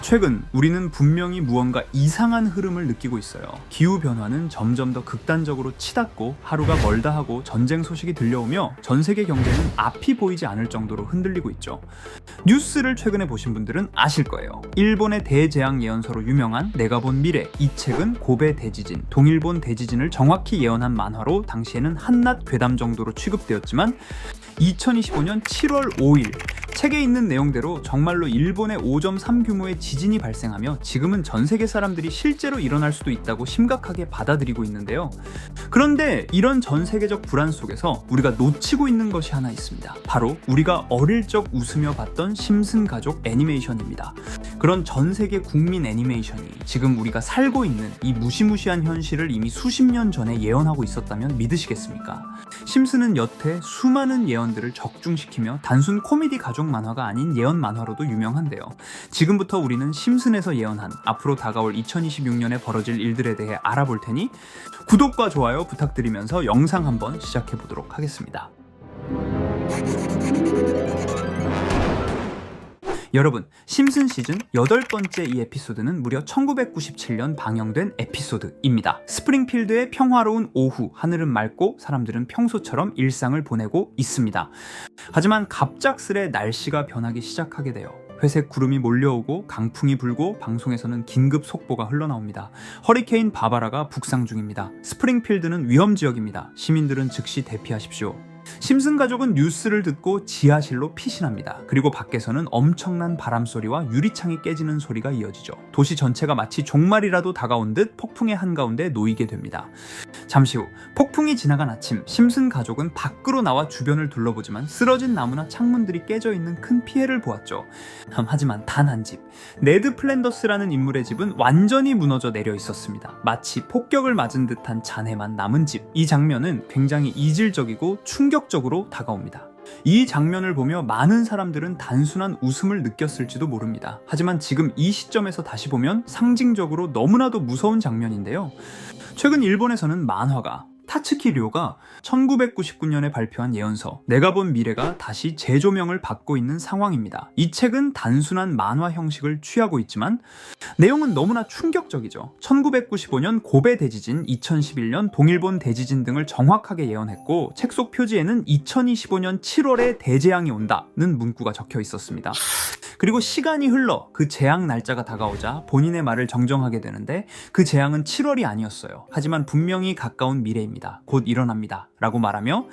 최근 우리는 분명히 무언가 이상한 흐름을 느끼고 있어요. 기후변화는 점점 더 극단적으로 치닫고 하루가 멀다 하고 전쟁 소식이 들려오며 전 세계 경제는 앞이 보이지 않을 정도로 흔들리고 있죠. 뉴스를 최근에 보신 분들은 아실 거예요. 일본의 대재앙 예언서로 유명한 내가 본 미래, 이 책은 고베 대지진, 동일본 대지진을 정확히 예언한 만화로 당시에는 한낱 괴담 정도로 취급되었지만 2025년 7월 5일 책에 있는 내용대로 정말로 일본의 5.3 규모의 지진이 발생하며 지금은 전 세계 사람들이 실제로 일어날 수도 있다고 심각하게 받아들이고 있는데요. 그런데 이런 전 세계적 불안 속에서 우리가 놓치고 있는 것이 하나 있습니다. 바로 우리가 어릴 적 웃으며 봤던 심슨 가족 애니메이션입니다. 그런 전 세계 국민 애니메이션이 지금 우리가 살고 있는 이 무시무시한 현실을 이미 수십 년 전에 예언하고 있었다면 믿으시겠습니까? 심슨은 여태 수많은 예언들을 적중시키며 단순 코미디 가족 만화가 아닌 예언 만화로도 유명한데요. 지금부터 우리는 심슨에서 예언한 앞으로 다가올 2026년에 벌어질 일들에 대해 알아볼 테니 구독과 좋아요 부탁드리면서 영상 한번 시작해 보도록 하겠습니다. 여러분, 심슨 시즌 8번째 이 에피소드는 무려 1997년 방영된 에피소드입니다. 스프링필드의 평화로운 오후, 하늘은 맑고 사람들은 평소처럼 일상을 보내고 있습니다. 하지만 갑작스레 날씨가 변하기 시작하게 돼요. 회색 구름이 몰려오고 강풍이 불고 방송에서는 긴급 속보가 흘러나옵니다. 허리케인 바바라가 북상 중입니다. 스프링필드는 위험지역입니다. 시민들은 즉시 대피하십시오. 심슨 가족은 뉴스를 듣고 지하실로 피신합니다. 그리고 밖에서는 엄청난 바람소리와 유리창이 깨지는 소리가 이어지죠. 도시 전체가 마치 종말이라도 다가온 듯 폭풍의 한가운데 놓이게 됩니다. 잠시 후 폭풍이 지나간 아침, 심슨 가족은 밖으로 나와 주변을 둘러보지만 쓰러진 나무나 창문들이 깨져 있는 큰 피해를 보았죠. 하지만 단 한 집, 네드 플랜더스라는 인물의 집은 완전히 무너져 내려 있었습니다. 마치 폭격을 맞은 듯한 잔해만 남은 집. 이 장면은 굉장히 이질적이고 충격적으로 다가옵니다. 이 장면을 보며 많은 사람들은 단순한 웃음을 느꼈을지도 모릅니다. 하지만 지금 이 시점에서 다시 보면 상징적으로 너무나도 무서운 장면인데요. 최근 일본에서는 만화가 타츠키 료가 1999년에 발표한 예언서 내가 본 미래가 다시 재조명을 받고 있는 상황입니다. 이 책은 단순한 만화 형식을 취하고 있지만 내용은 너무나 충격적이죠. 1995년 고베 대지진, 2011년 동일본 대지진 등을 정확하게 예언했고 책 속 표지에는 2025년 7월에 대재앙이 온다는 문구가 적혀 있었습니다. 그리고 시간이 흘러 그 재앙 날짜가 다가오자 본인의 말을 정정하게 되는데 그 재앙은 7월이 아니었어요. 하지만 분명히 가까운 미래입니다. 곧 일어납니다. 라고 말하며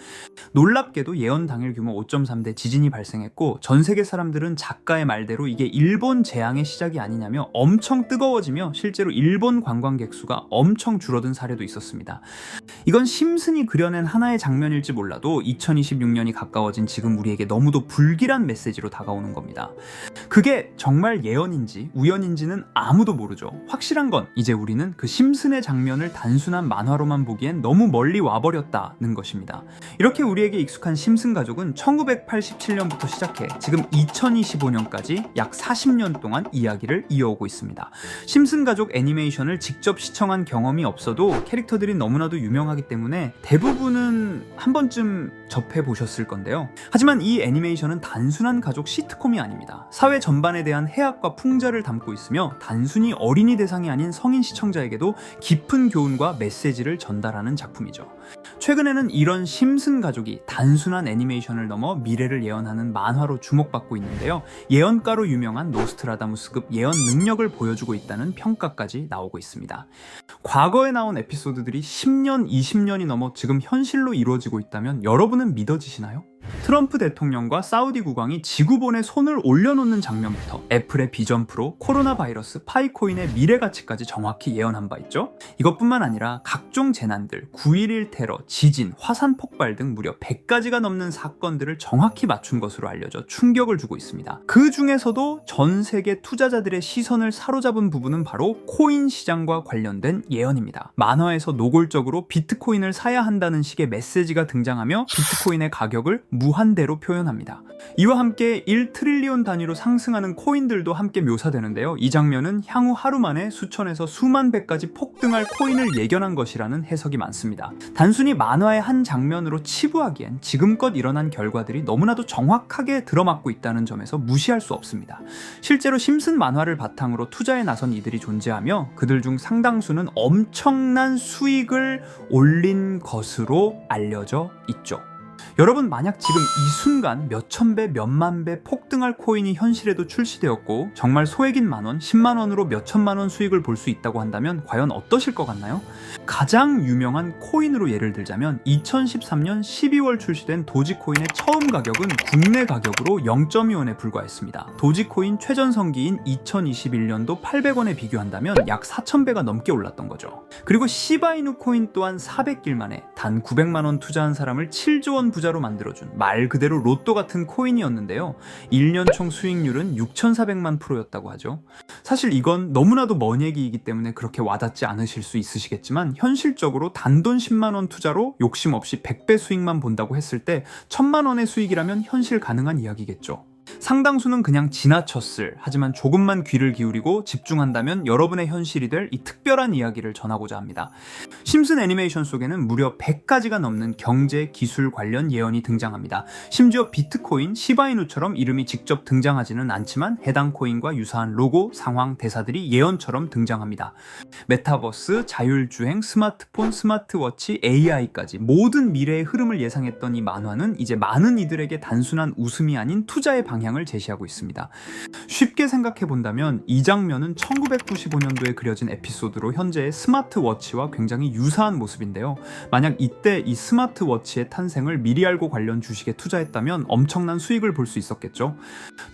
놀랍게도 예언 당일 규모 5.3대 지진이 발생했고 전 세계 사람들은 작가의 말대로 이게 일본 재앙의 시작이 아니냐며 엄청 뜨거워지며 실제로 일본 관광객 수가 엄청 줄어든 사례도 있었습니다. 이건 심슨이 그려낸 하나의 장면일지 몰라도 2026년이 가까워진 지금 우리에게 너무도 불길한 메시지로 다가오는 겁니다. 그게 정말 예언인지 우연인지는 아무도 모르죠. 확실한 건 이제 우리는 그 심슨의 장면을 단순한 만화로만 보기엔 너무 멀리 와버렸다는 것입니다. 이렇게 우리에게 익숙한 심슨 가족은 1987년부터 시작해 지금 2025년까지 약 40년 동안 이야기를 이어오고 있습니다. 심슨 가족 애니메이션을 직접 시청한 경험이 없어도 캐릭터들이 너무나도 유명하기 때문에 대부분은 한 번쯤 접해보셨을 건데요. 하지만 이 애니메이션은 단순한 가족 시트콤이 아닙니다. 사회 전반에 대한 해악과 풍자를 담고 있으며 단순히 어린이 대상이 아닌 성인 시청자에게도 깊은 교훈과 메시지를 전달하는 작품이죠. 최근에는 이런 심슨 가족이 단순한 애니메이션을 넘어 미래를 예언하는 만화로 주목받고 있는데요. 예언가로 유명한 노스트라다무스급 예언 능력을 보여주고 있다는 평가까지 나오고 있습니다. 과거에 나온 에피소드들이 10년, 20년이 넘어 지금 현실로 이루어지고 있다면 여러분은 믿어지시나요? 트럼프 대통령과 사우디 국왕이 지구본에 손을 올려놓는 장면부터 애플의 비전 프로, 코로나 바이러스, 파이코인의 미래 가치까지 정확히 예언한 바 있죠. 이것뿐만 아니라 각종 재난들, 9.11 테러, 지진, 화산 폭발 등 무려 100가지가 넘는 사건들을 정확히 맞춘 것으로 알려져 충격을 주고 있습니다. 그 중에서도 전 세계 투자자들의 시선을 사로잡은 부분은 바로 코인 시장과 관련된 예언입니다. 만화에서 노골적으로 비트코인을 사야 한다는 식의 메시지가 등장하며 비트코인의 가격을 무한대로 표현합니다. 이와 함께 1트릴리온 단위로 상승하는 코인들도 함께 묘사되는데요. 이 장면은 향후 하루 만에 수천에서 수만 배까지 폭등할 코인을 예견한 것이라는 해석이 많습니다. 단순히 만화의 한 장면으로 치부하기엔 지금껏 일어난 결과들이 너무나도 정확하게 들어맞고 있다는 점에서 무시할 수 없습니다. 실제로 심슨 만화를 바탕으로 투자에 나선 이들이 존재하며 그들 중 상당수는 엄청난 수익을 올린 것으로 알려져 있죠. 여러분, 만약 지금 이 순간 몇천 배, 몇만 배 폭등할 코인이 현실에도 출시되었고 정말 소액인 만원, 10만원으로 몇천만원 수익을 볼 수 있다고 한다면 과연 어떠실 것 같나요? 가장 유명한 코인으로 예를 들자면 2013년 12월 출시된 도지코인의 처음 가격은 국내 가격으로 0.2원에 불과했습니다. 도지코인 최전성기인 2021년도 800원에 비교한다면 약 4,000배가 넘게 올랐던 거죠. 그리고 시바이누 코인 또한 400일 만에 단 900만원 투자한 사람을 7조원 부자로 만들어준 말 그대로 로또 같은 코인이었는데요. 1년 총 수익률은 6,400만 %였다고 하죠. 사실 이건 너무나도 먼 얘기이기 때문에 그렇게 와닿지 않으실 수 있으시겠지만 현실적으로 단돈 10만원 투자로 욕심 없이 100배 수익만 본다고 했을 때 1,000만원의 수익이라면 현실 가능한 이야기겠죠. 상당수는 그냥 지나쳤을, 하지만 조금만 귀를 기울이고 집중한다면 여러분의 현실이 될 이 특별한 이야기를 전하고자 합니다. 심슨 애니메이션 속에는 무려 100가지가 넘는 경제, 기술 관련 예언이 등장합니다. 심지어 비트코인, 시바이누처럼 이름이 직접 등장하지는 않지만 해당 코인과 유사한 로고, 상황, 대사들이 예언처럼 등장합니다. 메타버스, 자율주행, 스마트폰, 스마트워치, AI까지 모든 미래의 흐름을 예상했던 이 만화는 이제 많은 이들에게 단순한 웃음이 아닌 투자의 방향을 제시하고 있습니다. 쉽게 생각해 본다면 이 장면은 1995년도에 그려진 에피소드로 현재의 스마트워치와 굉장히 유사한 모습인데요. 만약 이때 이 스마트워치의 탄생을 미리 알고 관련 주식에 투자했다면 엄청난 수익을 볼 수 있었겠죠.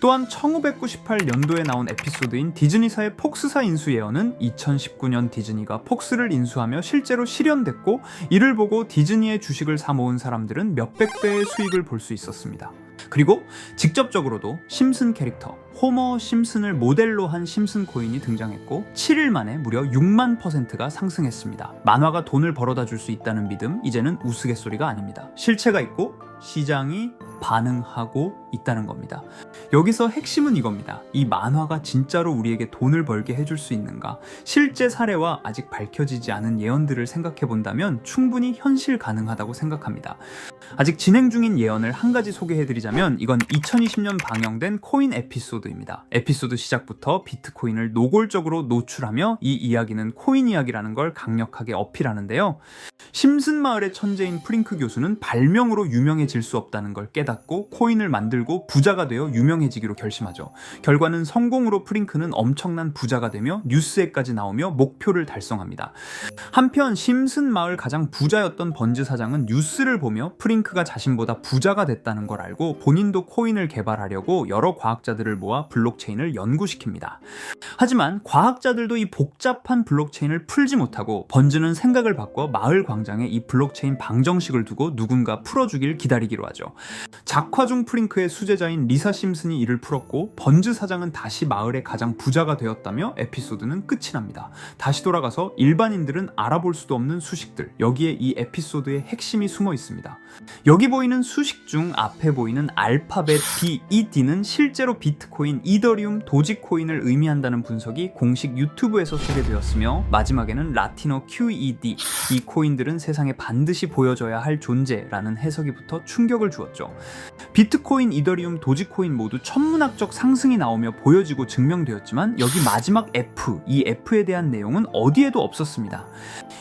또한 1998년도에 나온 에피소드인 디즈니사의 폭스사 인수 예언은 2019년 디즈니가 폭스를 인수하며 실제로 실현됐고, 이를 보고 디즈니의 주식을 사 모은 사람들은 몇백 배의 수익을 볼 수 있었습니다. 그리고 직접적으로도 심슨 캐릭터 호머 심슨을 모델로 한 심슨 코인이 등장했고 7일 만에 무려 6만 %가 상승했습니다. 만화가 돈을 벌어다 줄 수 있다는 믿음, 이제는 우스갯소리가 아닙니다. 실체가 있고 시장이 반응하고 있다는 겁니다. 여기서 핵심은 이겁니다. 이 만화가 진짜로 우리에게 돈을 벌게 해줄 수 있는가? 실제 사례와 아직 밝혀지지 않은 예언들을 생각해 본다면 충분히 현실 가능하다고 생각합니다. 아직 진행 중인 예언을 한 가지 소개해드리자면 이건 2020년 방영된 코인 에피소드입니다. 에피소드 시작부터 비트코인을 노골적으로 노출하며 이 이야기는 코인 이야기라는 걸 강력하게 어필하는데요. 심슨 마을의 천재인 프링크 교수는 발명으로 유명해질 수 없다는 걸 깨닫고 코인을 만들고 부자가 되어 유명해지기로 결심하죠. 결과는 성공으로 프링크는 엄청난 부자가 되며 뉴스에까지 나오며 목표를 달성합니다. 한편 심슨 마을 가장 부자였던 번즈 사장은 뉴스를 보며 프링크가 자신보다 부자가 됐다는 걸 알고 본인도 코인을 개발하려고 여러 과학자들을 모아 블록체인을 연구시킵니다. 하지만 과학자들도 이 복잡한 블록체인을 풀지 못하고 번즈는 생각을 바꿔 마을 광장에 이 블록체인 방정식을 두고 누군가 풀어주길 기다리기로 하죠. 작화 중 프링크의 수제자인 리사 심슨이 이를 풀었고 번즈 사장은 다시 마을의 가장 부자가 되었다며 에피소드는 끝이 납니다. 다시 돌아가서 일반인들은 알아볼 수도 없는 수식들, 여기에 이 에피소드의 핵심이 숨어 있습니다. 여기 보이는 수식 중 앞에 보이는 알파벳 B, E, D는 실제로 비트코인, 이더리움, 도지코인을 의미한다는 분석이 공식 유튜브에서 소개되었으며 마지막에는 라틴어 QED, 이 코인들은 세상에 반드시 보여줘야 할 존재라는 해석이 붙어 충격을 주었죠. 비트코인, 이더리움, 도지코인 모두 천문학적 상승이 나오며 보여지고 증명되었지만 여기 마지막 F, 이 F에 대한 내용은 어디에도 없었습니다.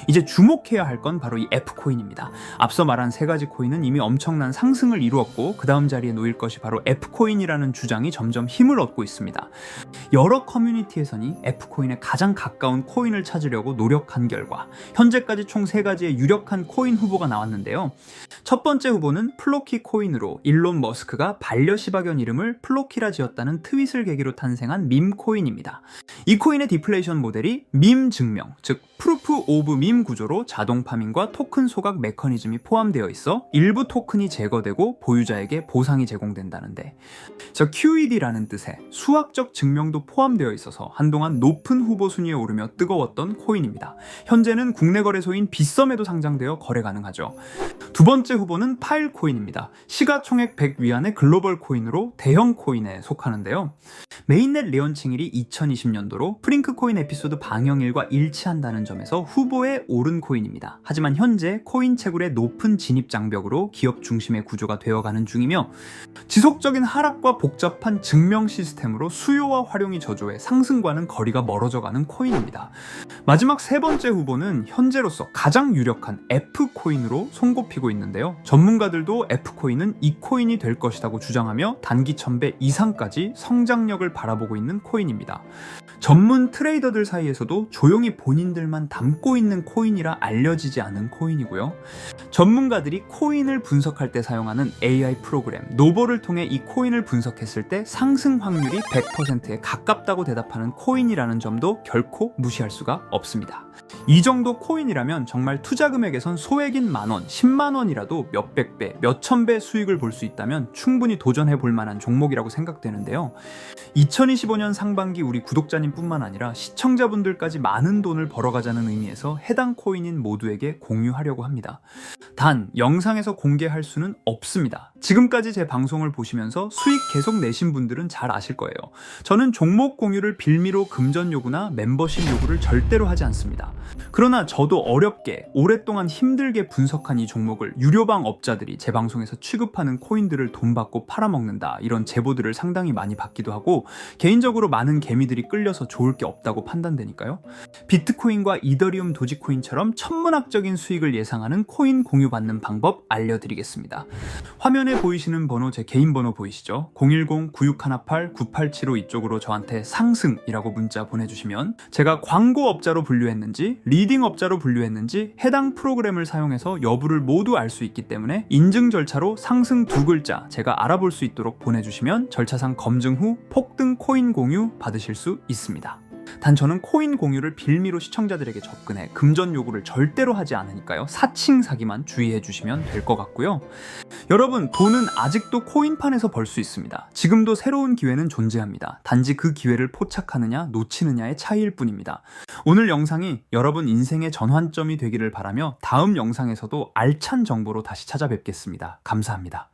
이제 주목해야 할 건 바로 이 F코인입니다. 앞서 말한 세 가지 코인은 이미 엄청난 상승을 이루었고 그 다음 자리에 놓일 것이 바로 F코인이라는 주장이 점점 힘을 얻고 있습니다. 여러 커뮤니티에서는 F코인에 가장 가까운 코인을 찾으려고 노력한 결과 현재까지 총 3가지의 유력한 코인 후보가 나왔는데요. 첫 번째 후보는 플로키 코인으로 일론 머스크가 반려시바견 이름을 플로키라 지었다는 트윗을 계기로 탄생한 밈 코인입니다. 이 코인의 디플레이션 모델이 밈 증명, 즉 프루프 오브 밈 구조로 자동 파밍과 토큰 소각 메커니즘이 포함되어 있어 일부 토큰이 제거되고 보유자에게 보상이 제공된다는데, 저 QED라는 뜻의 수학적 증명도 포함되어 있어서 한동안 높은 후보 순위에 오르며 뜨거웠던 코인입니다. 현재는 국내 거래소인 빗썸에도 상장되어 거래 가능하죠. 두 번째 후보는 파일코인입니다. 시가총액 100 위안의 글로벌 코인으로 대형 코인에 속하는데요. 메인넷 레언칭일이 2020년도로 프링크코인 에피소드 방영일과 일치한다는 점에서 후보에 오른 코인입니다. 하지만 현재 코인 채굴의 높은 진입 장벽으로 기업 중심의 구조가 되어가는 중이며, 지속적인 하락과 복잡한 증명 시스템으로 수요와 활용이 저조해 상승과는 거리가 멀어져가는 코인입니다. 마지막 세 번째 후보는 현재로서 가장 유력한 F코인으로 손꼽히고 있는데요. 전문가들도 F코인은 이 코인이 될 것이라고 주장하며 단기 1000배 이상까지 성장력을 바라보고 있는 코인입니다. 전문 트레이더들 사이에서도 조용히 본인들만 담고 있는 코인이라 알려지지 않은 코인이고요. 전문가들이 코인을 분석할 때 사용하는 AI 프로그램 노보를 통해 이 코인을 분석했을 때 상승 확률이 100%에 가깝다고 대답하는 코인이라는 점도 결코 무시할 수가 없습니다. 이 정도 코인이라면 정말 투자 금액에선 소액인 만원, 10만원이라도 몇백 배, 몇천 배 수익을 볼 수 있다면 충분히 도전해 볼 만한 종목이라고 생각되는데요. 2025년 상반기 우리 구독자님 뿐만 아니라 시청자분들까지 많은 돈을 벌어가자는 의미에서 해당 코인인 모두에게 공유하려고 합니다. 단, 영상에서 공개할 수는 없습니다. 지금까지 제 방송을 보시면서 수익 계속 내신 분들은 잘 아실 거예요. 저는 종목 공유를 빌미로 금전 요구나 멤버십 요구를 절대로 하지 않습니다. 그러나 저도 어렵게 오랫동안 힘들게 분석한 이 종목을 유료방 업자들이 제 방송에서 취급하는 코인들을 돈 받고 팔아먹는다, 이런 제보들을 상당히 많이 받기도 하고 개인적으로 많은 개미들이 끌려서 좋을 게 없다고 판단되니까요. 비트코인과 이더리움 도지코인처럼 천문학적인 수익을 예상하는 코인 공유받는 방법 알려드리겠습니다. 화면에 보이시는 번호 제 개인 번호 보이시죠? 010-9618-9875 이쪽으로 저한테 상승이라고 문자 보내주시면 제가 광고업자로 분류했는지 리딩업자로 분류했는지 해당 프로그램을 사용해서 여부를 모두 알 수 있기 때문에 인증 절차로 상승 2글자 제가 알아볼 수 있도록 보내주시면 절차상 검증 후 폭등 코인 공유 받으실 수 있습니다. 단 저는 코인 공유를 빌미로 시청자들에게 접근해 금전 요구를 절대로 하지 않으니까요. 사칭 사기만 주의해 주시면 될 것 같고요. 여러분, 돈은 아직도 코인판에서 벌 수 있습니다. 지금도 새로운 기회는 존재합니다. 단지 그 기회를 포착하느냐 놓치느냐의 차이일 뿐입니다. 오늘 영상이 여러분 인생의 전환점이 되기를 바라며 다음 영상에서도 알찬 정보로 다시 찾아뵙겠습니다. 감사합니다.